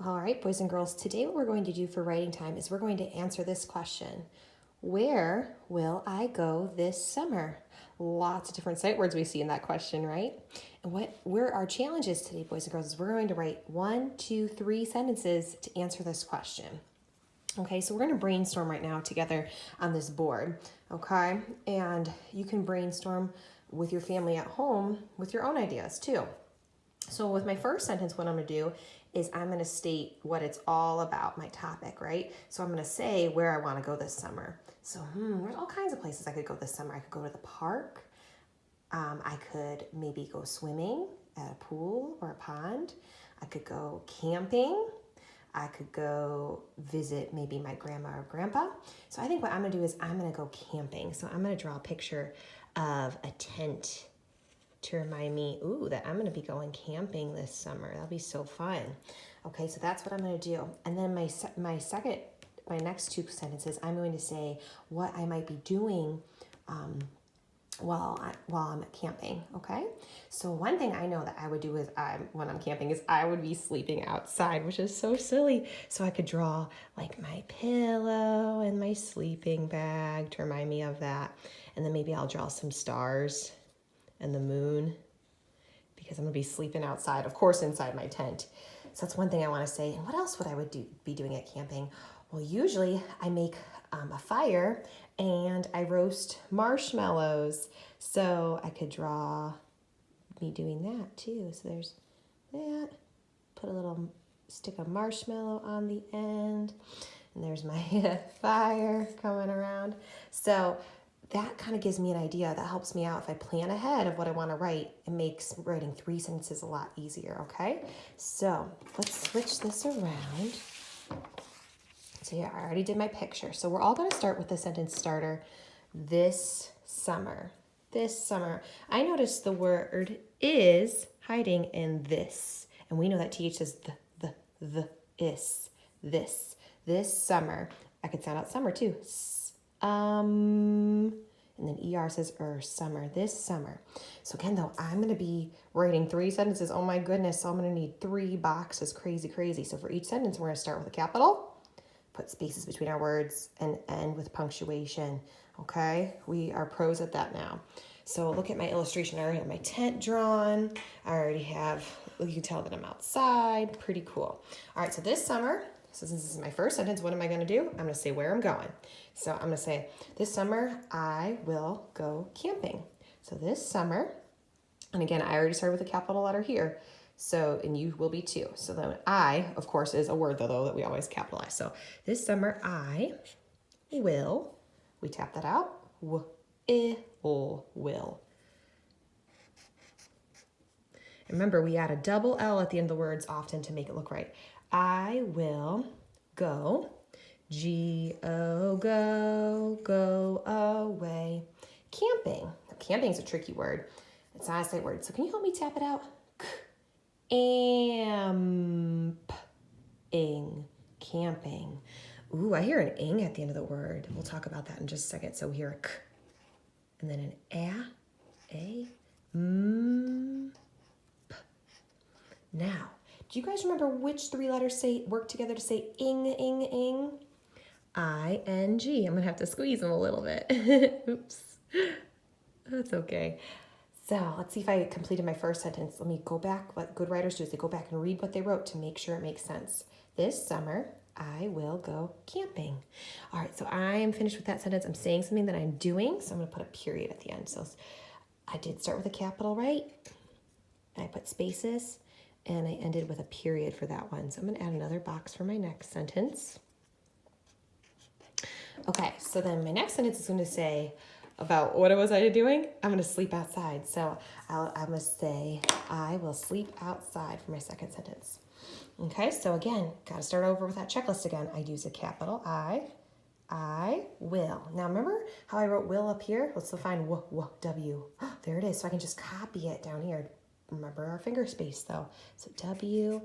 All right, boys and girls, today what we're going to do for writing time is we're going to answer this question. Where will I go this summer? Lots of different sight words we see in that question, right? And where our challenge is today, boys and girls, is we're going to write 1, 2, 3 sentences to answer this question. Okay, so we're going to brainstorm right now together on this board, okay? And you can brainstorm with your family at home with your own ideas too. So with my first sentence, what I'm going to do is I'm going to state what it's all about, my topic, right? So I'm going to say where I want to go this summer. So there's all kinds of places I could go this summer. I could go to the park. I could maybe go swimming at a pool or a pond. I could go camping. I could go visit maybe my grandma or grandpa. So I think what I'm going to do is I'm going to go camping. So I'm going to draw a picture of a tent to remind me, that I'm going to be going camping this summer. That'll be so fun. Okay, so that's what I'm going to do. And then my next two sentences, I'm going to say what I might be doing while I'm camping. Okay, so one thing I know that I would do is when I'm camping is I would be sleeping outside, which is so silly. So I could draw like my pillow and my sleeping bag to remind me of that, and then maybe I'll draw some stars and the moon because I'm gonna be sleeping outside, of course, inside my tent. So that's one thing I want to say. And what else would I be doing at camping? Well, usually I make a fire and I roast marshmallows. So I could draw me doing that too. So there's that. Put a little stick of marshmallow on the end. And there's my fire coming around. So that kind of gives me an idea. That helps me out if I plan ahead of what I want to write. It makes writing 3 sentences a lot easier, okay? So let's switch this around. So yeah, I already did my picture. So we're all going to start with the sentence starter, this summer. This summer. I noticed the word is hiding in this. And we know that TH says the, is, this summer. I could sound out summer too. And then ER says summer, this summer. So again, though, I'm going to be writing 3 sentences. Oh my goodness. So I'm going to need 3 boxes. Crazy. So for each sentence, we're going to start with a capital, put spaces between our words, and end with punctuation. Okay. We are pros at that now. So look at my illustration. I already have my tent drawn. I already have, you can tell that I'm outside. Pretty cool. All right. So this summer, so since this is my first sentence, what am I going to do? I'm going to say where I'm going. So I'm going to say, this summer, I will go camping. So this summer, and again, I already started with a capital letter here. So, and you will be too. So then I, of course, is a word though that we always capitalize. So this summer, I will, we tap that out, will. Remember, we add a double L at the end of the words often to make it look right. I will go, G-O, go away. Camping. Now, camping is a tricky word. It's not a sight word. So can you help me tap it out? Camping. Camping. Ooh, I hear an ing at the end of the word. We'll talk about that in just a second. So we hear a k, and then an a, p. Now, do you guys remember which 3 letters work together to say ing? I-N-G. I'm going to have to squeeze them a little bit. Oops. That's okay. So let's see if I completed my first sentence. Let me go back. What good writers do is they go back and read what they wrote to make sure it makes sense. This summer, I will go camping. All right, so I am finished with that sentence. I'm saying something that I'm doing, so I'm going to put a period at the end. So I did start with a capital, right? I put spaces, and I ended with a period for that one. So I'm going to add another box for my next sentence. Okay, so then my next sentence is going to say about what was I doing? I'm going to sleep outside. So I'm going to say, I will sleep outside for my second sentence. Okay, so again, got to start over with that checklist again. I use a capital I will. Now remember how I wrote will up here? Let's find W. There it is. So I can just copy it down here. Remember our finger space though. So W-I-L-L.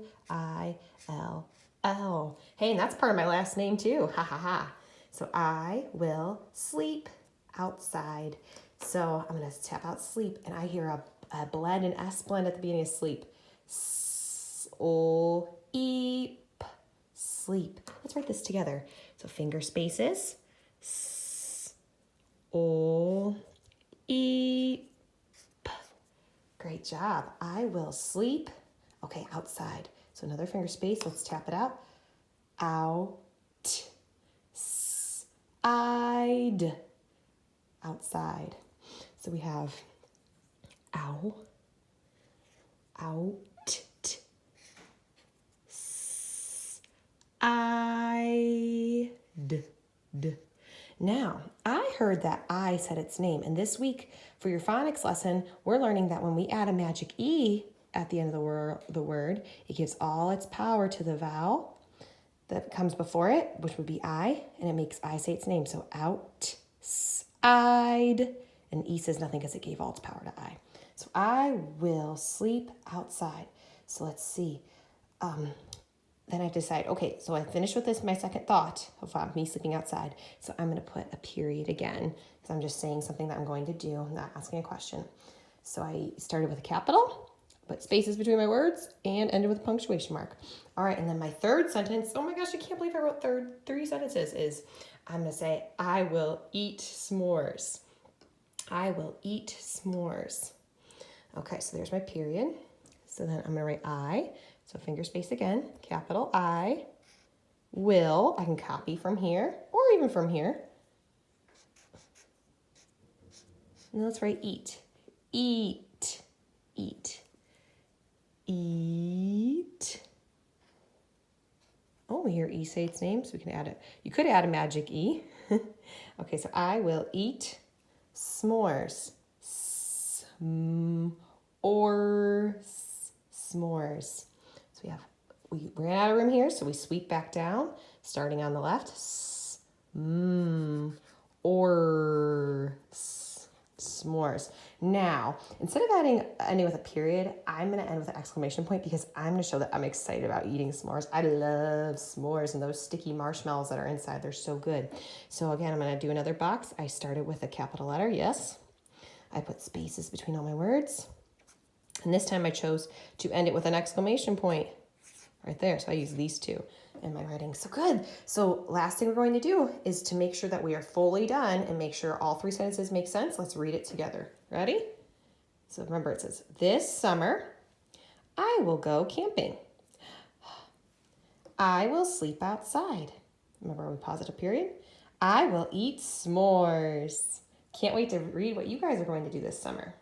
Hey, and that's part of my last name too. Ha ha ha. So I will sleep outside. So I'm going to tap out sleep, and I hear a blend, an S blend at the beginning of sleep. S-O-E-P. sleep. Let's write this together. So finger spaces. S, O, E, P. Great job. I will sleep. Okay, outside. So another finger space. Let's tap it out. Out. I'd. Outside. So we have ow, out, I'd. Now, I heard that I said its name, and this week for your phonics lesson, we're learning that when we add a magic E at the end of the word, it gives all its power to the vowel that comes before it, which would be I, and it makes I say its name. So outside, and E says nothing because it gave all its power to I. So I will sleep outside. So let's see. Then I decide, okay, so I finished with this, my second thought of me sleeping outside. So I'm going to put a period again because I'm just saying something that I'm going to do, I'm not asking a question. So I started with a capital, put spaces between my words, and ended with a punctuation mark. All right, and then my third sentence, oh my gosh, I can't believe I wrote three sentences, is I'm going to say, I will eat s'mores. I will eat s'mores. Okay, so there's my period. So then I'm going to write I. So finger space again, capital I will. I can copy from here or even from here. And then let's write eat. Eat. Eat. Eat. Oh, we hear E say its name, so we can add it. You could add a magic E. Okay, so I will eat s'mores. Or s'mores. So we ran out of room here, so we sweep back down, starting on the left. Or s'mores. Now, instead of ending with a period, I'm going to end with an exclamation point because I'm going to show that I'm excited about eating s'mores. I love s'mores and those sticky marshmallows that are inside. They're so good. So again, I'm going to do another box. I started with a capital letter, yes. I put spaces between all my words. And this time I chose to end it with an exclamation point right there. So I use these two in my writing. So good. So last thing we're going to do is to make sure that we are fully done and make sure all three sentences make sense. Let's read it together. Ready? So remember it says, this summer, I will go camping. I will sleep outside. Remember we pause at a period. I will eat s'mores. Can't wait to read what you guys are going to do this summer.